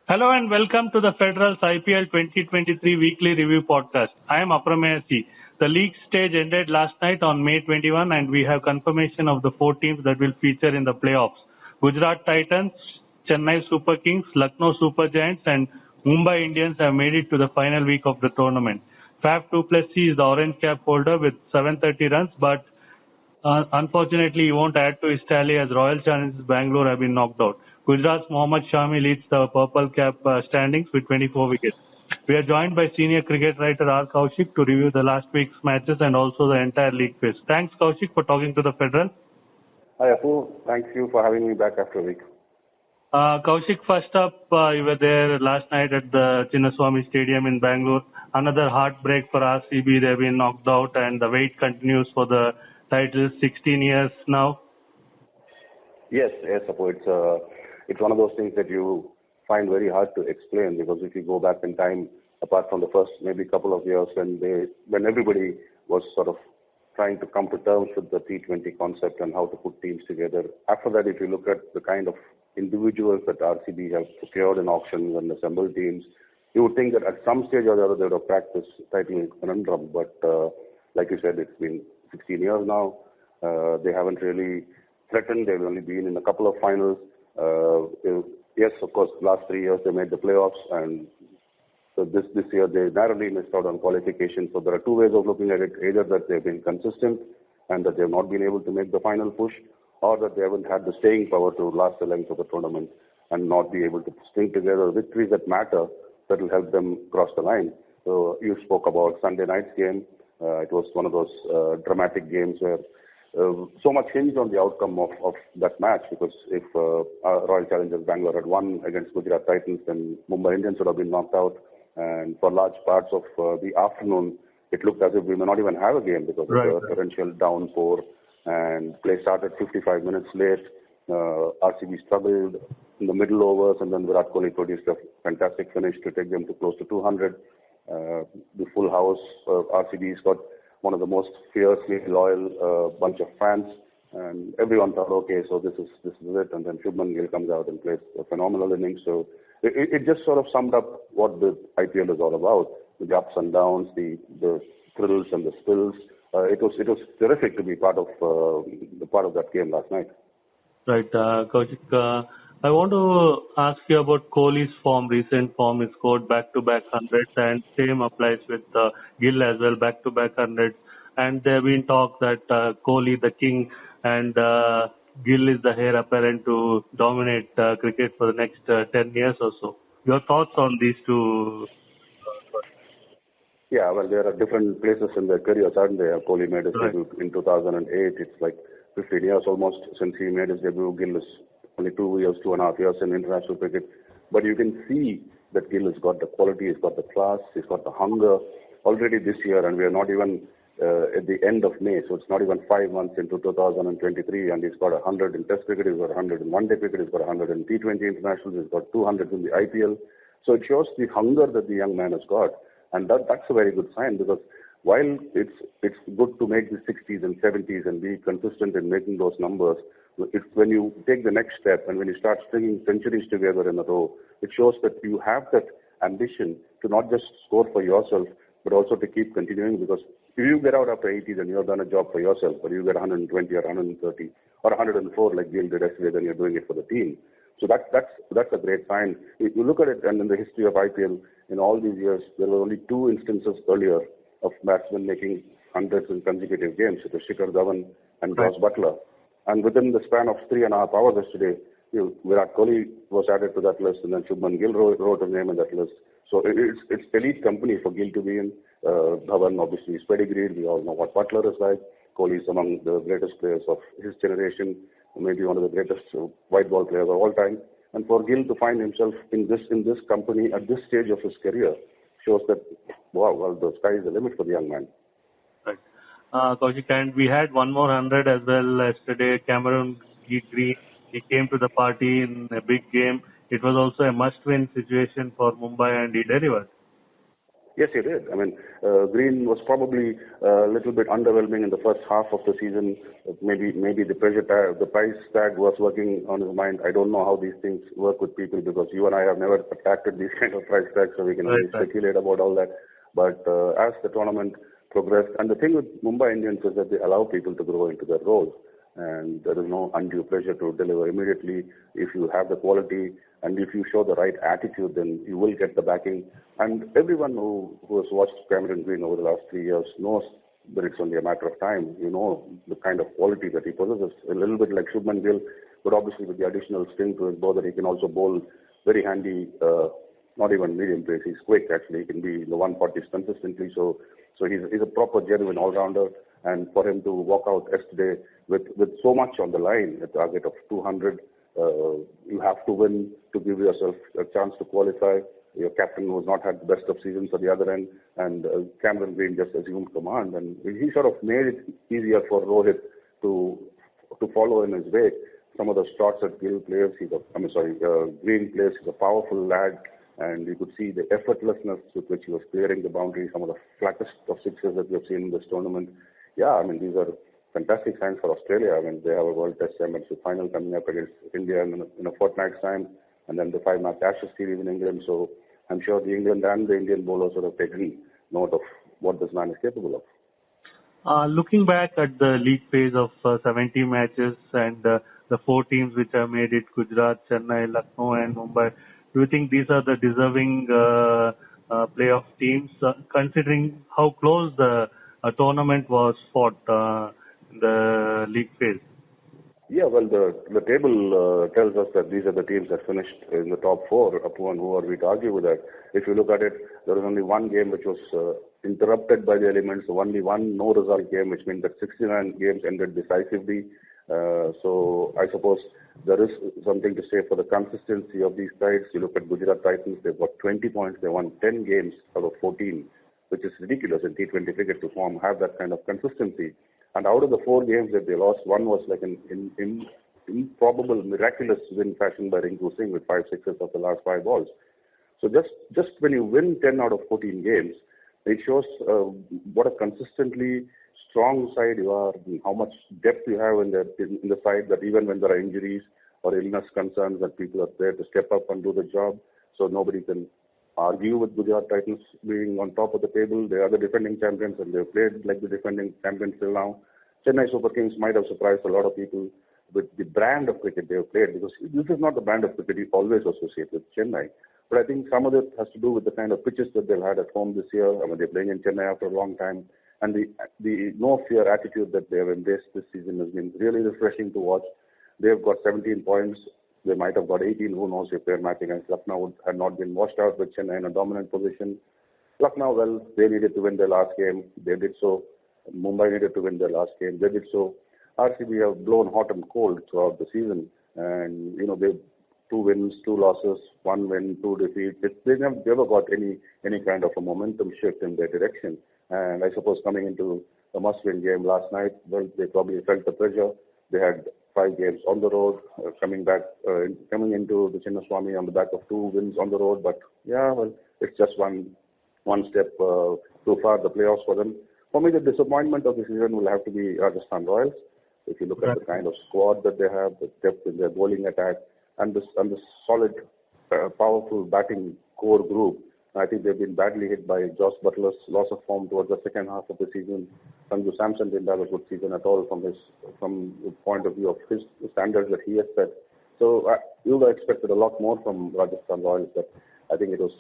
Hello and welcome to the Federal's IPL 2023 Weekly Review Podcast. I am Aprameya C. The league stage ended last night on May 21 and we have confirmation of the 4 teams that will feature in the playoffs. Gujarat Titans, Chennai Super Kings, Lucknow Super Giants and Mumbai Indians have made it to the final week of the tournament. Faf du Plessis is the orange cap holder with 730 runs, but unfortunately, he won't add to his tally as Royal Challengers Bangalore have been knocked out. Gujarat's Mohammad Shami leads the purple cap standings with 24 wickets. We are joined by senior cricket writer R. Kaushik to review the last week's matches and also the entire league phase. Thanks, Kaushik, for talking to the Federal. Hi, Apu. Thank you for having me back after a week. Kaushik, first up, you were there last night at the Chinnaswamy Stadium in Bangalore. Another heartbreak for RCB. They've been knocked out and the wait continues for the title. 16 years now. Yes, Apu. It's one of those things that you find very hard to explain, because if you go back in time, apart from the first maybe couple of years when everybody was sort of trying to come to terms with the T20 concept and how to put teams together. After that, if you look at the kind of individuals that RCB have procured in auctions and assembled teams, you would think that at some stage or the other they would have cracked this title conundrum. But like you said, it's been 16 years now. They haven't really threatened. They've only been in a couple of finals. Yes, of course, last 3 years they made the playoffs, and so this year they narrowly missed out on qualification. So there are two ways of looking at it: either that they've been consistent and that they've not been able to make the final push, or that they haven't had the staying power to last the length of the tournament and not be able to string together victories that matter, that will help them cross the line. So you spoke about Sunday night's game. It was one of those dramatic games where so much hinged on the outcome of that match, because if Royal Challengers Bangalore had won against Gujarat Titans, then Mumbai Indians would have been knocked out. And for large parts of the afternoon, it looked as if we may not even have a game because of the torrential downpour. And play started 55 minutes late. RCB struggled in the middle overs, and then Virat Kohli produced a fantastic finish to take them to close to 200. The full house, RCB's got one of the most fiercely loyal bunch of fans, and everyone thought, okay, so this is it. And then Shubman Gill comes out and plays a phenomenal innings. So it just sort of summed up what the IPL is all about: the ups and downs, the thrills and the spills. It was terrific to be part of that game last night. Right, Kaushik. I want to ask you about Kohli's recent form. He scored back-to-back hundreds, and same applies with Gill as well, back-to-back hundreds. And there have been talk that Kohli, the king, and Gill is the heir apparent to dominate cricket for the next 10 years or so. Your thoughts on these two? Yeah, well, there are different places in their careers, aren't there? Kohli made his debut in 2008. It's like 15 years almost since he made his debut. Gill is only 2.5 years in international cricket. But you can see that Gill has got the quality, he's got the class, he's got the hunger already this year, and we are not even at the end of May, so it's not even 5 months into 2023, and he's got 100 in Test cricket, he's got 100 in one-day cricket, he's got 100 in T20 internationals, he's got 200 in the IPL. So it shows the hunger that the young man has got, and that's a very good sign, because while it's good to make the 60s and 70s and be consistent in making those numbers, it's when you take the next step and when you start stringing centuries together in a row, it shows that you have that ambition to not just score for yourself, but also to keep continuing. Because if you get out after 80s and you have done a job for yourself, but you get 120 or 130 or 104 like Gill did yesterday, then you're doing it for the team. So that's a great sign. If you look at it, and in the history of IPL, in all these years, there were only 2 instances earlier of batsmen making hundreds in consecutive games. It was Shikhar Dhawan and Josh Butler. And within the span of 3.5 hours yesterday, Virat Kohli was added to that list, and then Shubman Gill wrote his name in that list. So it's elite company for Gill to be in. Dhawan obviously is pedigreed. We all know what Butler is like. Kohli is among the greatest players of his generation, maybe one of the greatest white ball players of all time. And for Gill to find himself in this company at this stage of his career shows that, wow, well, the sky is the limit for the young man. Right. Kaushik, and we had one more 100 as well yesterday. Cameron Green, he came to the party in a big game. It was also a must-win situation for Mumbai, and he delivered. Yes, he did. I mean, Green was probably a little bit underwhelming in the first half of the season. Maybe the the price tag was working on his mind. I don't know how these things work with people because you and I have never attracted these kind of price tags, so we can only speculate about all that. But as the tournament progressed, and the thing with Mumbai Indians is that they allow people to grow into their roles, and there is no undue pressure to deliver immediately. If you have the quality and if you show the right attitude, then you will get the backing. And everyone who has watched Cameron Green over the last 3 years knows that it's only a matter of time. You know the kind of quality that he possesses. A little bit like Shubman Gill, but obviously with the additional sting to his bow that he can also bowl very handy, not even medium pace. He's quick actually. He can be in the 140s consistently. So he's a proper genuine all-rounder. And for him to walk out yesterday with so much on the line, a target of 200, you have to win to give yourself a chance to qualify. Your captain who has not had the best of seasons at the other end, and Cameron Green just assumed command, and he sort of made it easier for Rohit to follow in his wake. Some of the shots that Gill plays, Green plays, he's a powerful lad, and you could see the effortlessness with which he was clearing the boundary, some of the flattest of sixes that we have seen in this tournament. Yeah, I mean, these are fantastic signs for Australia. I mean, they have a World Test Championship final coming up against India in a fortnight's time, and then the 5-match Ashes series in England. So I'm sure the England and the Indian bowlers would have taken note of what this man is capable of. Looking back at the league phase of 70 matches and the 4 teams which have made it, Gujarat, Chennai, Lucknow and Mumbai, do you think these are the deserving playoff teams, considering how close the tournament was fought in the league phase? Yeah, well, the table tells us that these are the teams that finished in the top 4. Upon who are we to argue with that? If you look at it, there was only one game which was interrupted by the elements, only one no-result game, which means that 69 games ended decisively. So I suppose there is something to say for the consistency of these sides. You look at Gujarat Titans, they've got 20 points. They won 10 games out of 14, which is ridiculous in T20 cricket to have that kind of consistency. And out of the 4 games that they lost, one was like an improbable, miraculous win fashioned by Rinku Singh with 5 sixes of the last 5 balls. So just when you win 10 out of 14 games, it shows what a consistently strong side you are, and how much depth you have in the side, that even when there are injuries or illness concerns, that people are there to step up and do the job. So nobody can argue with Gujarat Titans being on top of the table. They are the defending champions and they've played like the defending champions till now. Chennai Super Kings might have surprised a lot of people with the brand of cricket they have played, because this is not the brand of cricket you always associate with Chennai. But I think some of it has to do with the kind of pitches that they've had at home this year. I mean, they're playing in Chennai after a long time. And the no-fear attitude that they have embraced this season has been really refreshing to watch. They've got 17 points. They might have got 18. Who knows if their match against Lucknow had not been washed out with Chennai in a dominant position. Lucknow, well, they needed to win their last game. They did so. Mumbai needed to win their last game. They did so. RCB have blown hot and cold throughout the season. And, you know, they've 2 wins, 2 losses, 1 win, 2 defeats. They never got any kind of a momentum shift in their direction. And I suppose coming into the must-win game last night, well, they probably felt the pressure. They had 5 games on the road, coming into the Chinnaswamy on the back of 2 wins on the road. But yeah, well, it's just one step too far, the playoffs for them. For me, the disappointment of the season will have to be Rajasthan Royals. If you look at the kind of squad that they have, the depth in their bowling attack, and the solid, powerful batting core group, I think they've been badly hit by Josh Butler's loss of form towards the second half of the season. Sanju Samson didn't have a good season at all from the point of view of his standards that he has set. So you would have expected a lot more from Rajasthan Royals, but I think it was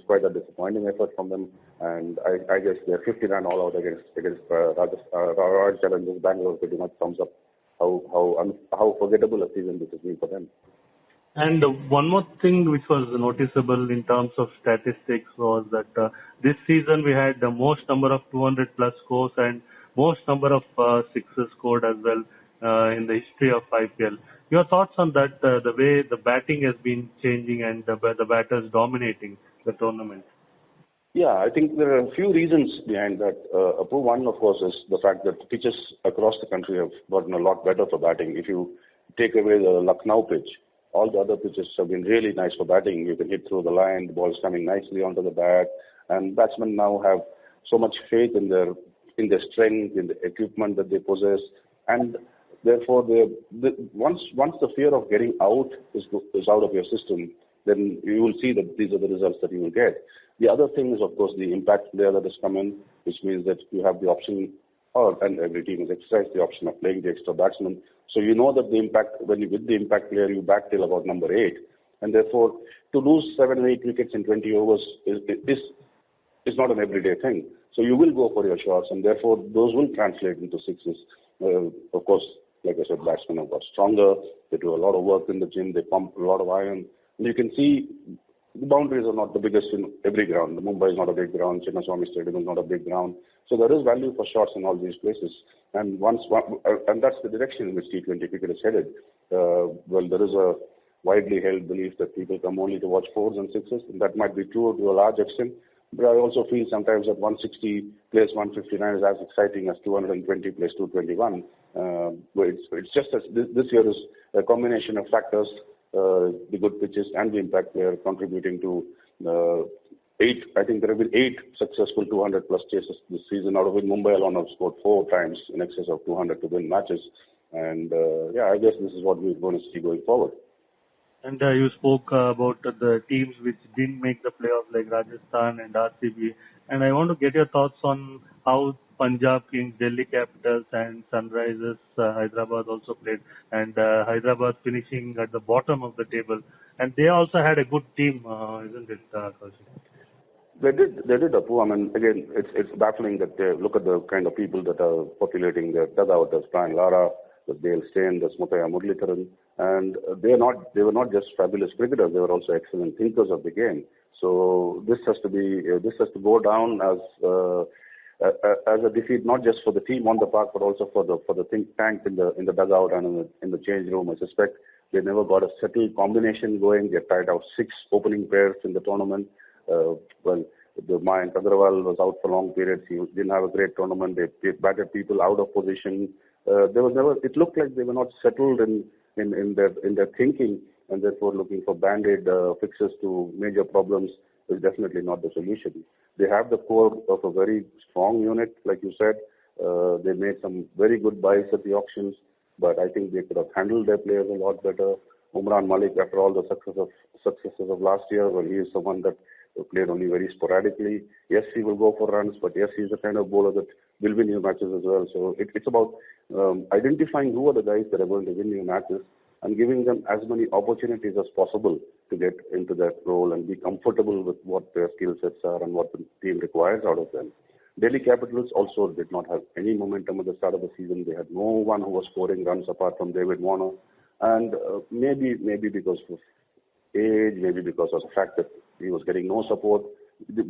quite a disappointing effort from them. And I guess their 59 all out against Royal Challengers Bangalore pretty much sums up how forgettable a season this has been for them. And one more thing which was noticeable in terms of statistics was that this season we had the most number of 200 plus scores and most number of sixes scored as well in the history of IPL. Your thoughts on that, the way the batting has been changing and the batters dominating the tournament? Yeah, I think there are a few reasons behind that. One, of course, is the fact that pitches across the country have gotten a lot better for batting. If you take away the Lucknow pitch, all the other pitches have been really nice for batting. You can hit through the line, the ball's coming nicely onto the bat. And batsmen now have so much faith in their strength, in the equipment that they possess, and therefore once the fear of getting out is out of your system, then you will see that these are the results that you will get. The other thing is, of course, the impact player that has come in, which means that you have the option, and every team has exercised the option of playing the extra batsman. So you know that the impact, with the impact player, you back till about number 8. And therefore, to lose 7 or 8 wickets in 20 overs is not an everyday thing. So you will go for your shots, and therefore those will translate into sixes. Of course, like I said, batsmen have got stronger. They do a lot of work in the gym. They pump a lot of iron. And you can see the boundaries are not the biggest in every ground. The Mumbai is not a big ground. Chinnaswamy Stadium is not a big ground. So there is value for shots in all these places. And and that's the direction in which T20 cricket is headed. There is a widely held belief that people come only to watch 4s and 6s, and that might be true to a large extent. But I also feel sometimes that 160 plays 159 is as exciting as 220 plays 221. It's just as this year is a combination of factors, the good pitches and the impact player contributing to 8. I think there have been 8 successful 200 plus chases this season, out of which Mumbai alone have scored 4 times in excess of 200 to win matches. And I guess this is what we're going to see going forward. And you spoke about the teams which didn't make the playoffs, like Rajasthan and RCB. And I want to get your thoughts on how Punjab Kings, Delhi Capitals and Sunrisers Hyderabad also played. And Hyderabad finishing at the bottom of the table. And they also had a good team, isn't it, Kaushik? They did, Apu. I mean, again, it's baffling that they look at the kind of people that are populating their dugout. There's Brian Lara, there's Dale Steyn, there's Muttiah Muralitharan, and they were not just fabulous cricketers; they were also excellent thinkers of the game. So this has to go down as a defeat, not just for the team on the park, but also for the think tank in the dugout and in the change room. I suspect they never got a settled combination going. They tried out 6 opening pairs in the tournament. Mayank Agarwal was out for long periods. He didn't have a great tournament. They batted people out of position. It looked like they were not settled in their thinking, and therefore looking for band-aid fixes to major problems is definitely not the solution. They have the core of a very strong unit, like you said. They made some very good buys at the auctions, but I think they could have handled their players a lot better. Umran Malik, after all the successes of last year, he is someone that played only very sporadically. Yes, he will go for runs, but yes, he's the kind of bowler that will win you matches as well. So it's about identifying who are the guys that are going to win you matches and giving them as many opportunities as possible to get into that role and be comfortable with what their skill sets are and what the team requires out of them. Delhi Capitals also did not have any momentum at the start of the season. They had no one who was scoring runs apart from David Warner. And maybe because of age, maybe because of the fact that he was getting no support.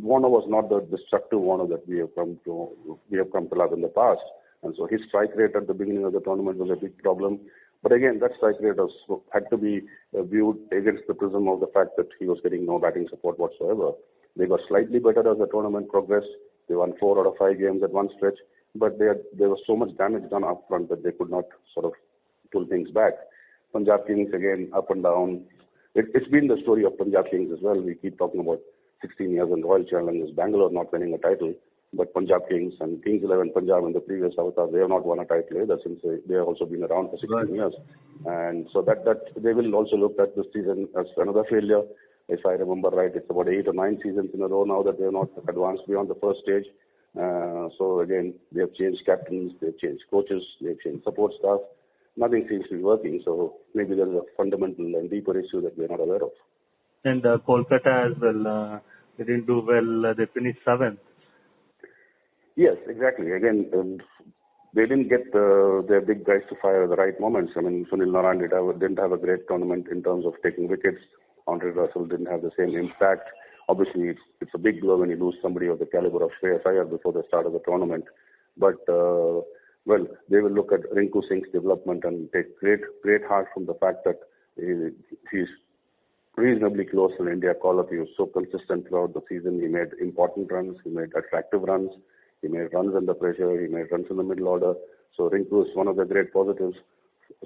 Warner was not the destructive Warner that we have come to love in the past, and so his strike rate at the beginning of the tournament was a big problem. But again, that strike rate had to be viewed against the prism of the fact that he was getting no batting support whatsoever. They got slightly better as the tournament progressed. They won 4 out of 5 games at one stretch, but there was so much damage done up front that they could not sort of pull things back. Punjab Kings, again, up and down. It's been the story of Punjab Kings as well. We keep talking about 16 years in Royal Challengers Bangalore not winning a title, but Punjab Kings and Kings 11 Punjab in the previous avatar, they have not won a title either, since they have also been around for 16 years. And so that they will also look at this season as another failure. If I remember right, it's about 8 or 9 seasons in a row now that they have not advanced beyond the first stage. So again, they have changed captains, they have changed coaches, they have changed support staff. Nothing seems to be working, so maybe there is a fundamental and deeper issue that we are not aware of. And Kolkata as well, they didn't do well. They finished 7th. Yes, exactly. Again, they didn't get their big guys to fire at the right moments. I mean, Sunil Narine didn't have a great tournament in terms of taking wickets. Andre Russell didn't have the same impact. Obviously, it's a big blow when you lose somebody of the caliber of Shreyas Iyer before the start of the tournament. But they will look at Rinku Singh's development and take great heart from the fact that he's reasonably close to the India call-up. He was so consistent throughout the season. He made important runs. He made attractive runs. He made runs under pressure. He made runs in the middle order. So Rinku is one of the great positives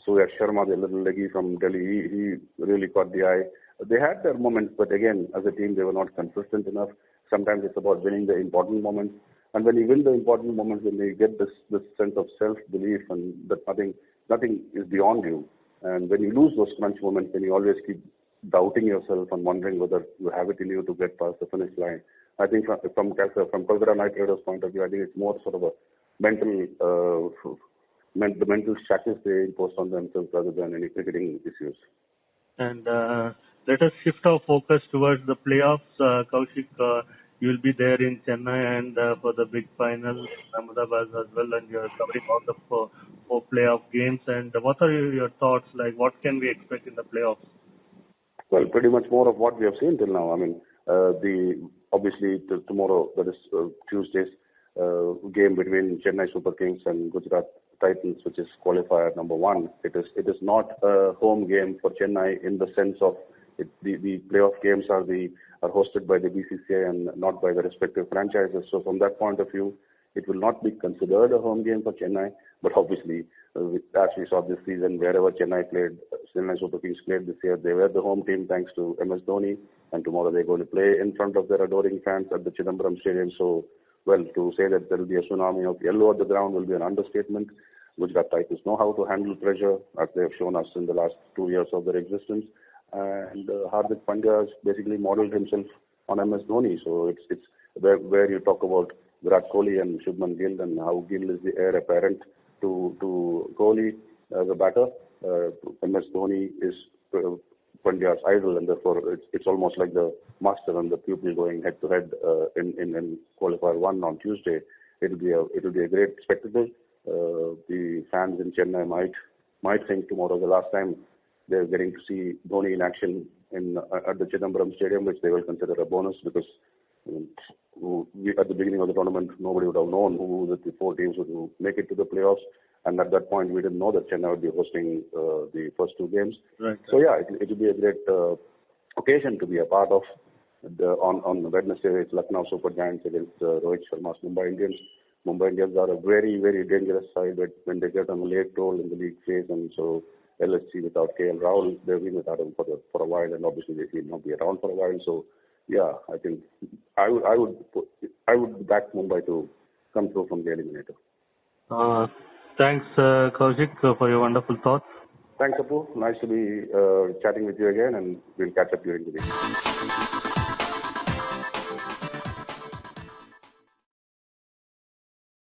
Surya Sharma, the little leggy from Delhi, he really caught the eye. They had their moments, but again, as a team, they were not consistent enough. Sometimes it's about winning the important moments. And when you win the important moments, when you get this sense of self-belief and that nothing is beyond you. And when you lose those crunch moments, then you always keep doubting yourself and wondering whether you have it in you to get past the finish line. I think from Kolkata Knight Riders' point of view, I think it's more sort of a mental, the mental shackles they impose on themselves rather than any cricketing issues. And let us shift our focus towards the playoffs. Kaushik, you will be there in Chennai and for the big final in Ahmedabad as well, and you are covering all the four playoff games. And what are your thoughts? Like, what can we expect in the playoffs? Well, pretty much more of what we have seen till now. I mean, obviously tomorrow, that is Tuesday's game between Chennai Super Kings and Gujarat Titans, which is qualifier number 1. It is not a home game for Chennai in the sense of the playoff games are hosted by the BCCI and not by the respective franchises. So from that point of view, it will not be considered a home game for Chennai. But obviously, as we saw this season, wherever Chennai Super Kings played this year, they were the home team thanks to MS Dhoni. And tomorrow they're going to play in front of their adoring fans at the Chidambaram Stadium. So, well, to say that there will be a tsunami of yellow at the ground will be an understatement. Gujarat Titans know how to handle pressure, as they have shown us in the last 2 years of their existence. And Hardik Pandya has basically modeled himself on MS Dhoni. So it's where you talk about Virat Kohli and Shubman Gill and how Gill is the heir apparent to Kohli as a batter. MS Dhoni is Pandya's idol, and therefore it's almost like the master and the pupil going head to head in qualifier 1 on Tuesday. It'll be a great spectacle. The fans in Chennai might think tomorrow the last time they're getting to see Dhoni in action at the Chidambaram Stadium, which they will consider a bonus because at the beginning of the tournament nobody would have known who the 4 teams would make it to the playoffs. And at that point, we didn't know that Chennai would be hosting the first 2 games. Right. So yeah, it will be a great occasion to be a part of. On Wednesday, it's Lucknow Super Giants against Rohit Sharma's Mumbai Indians. Mumbai Indians are a very, very dangerous side when they get on a late roll in the league phase, and so LSG without KL Rahul, they've been without him for a while, and obviously they will not be around for a while. So yeah, I think I would back Mumbai to come through from the eliminator. Thanks, Kaushik, for your wonderful thoughts. Thanks, Apu. Nice to be chatting with you again, and we'll catch up during the week.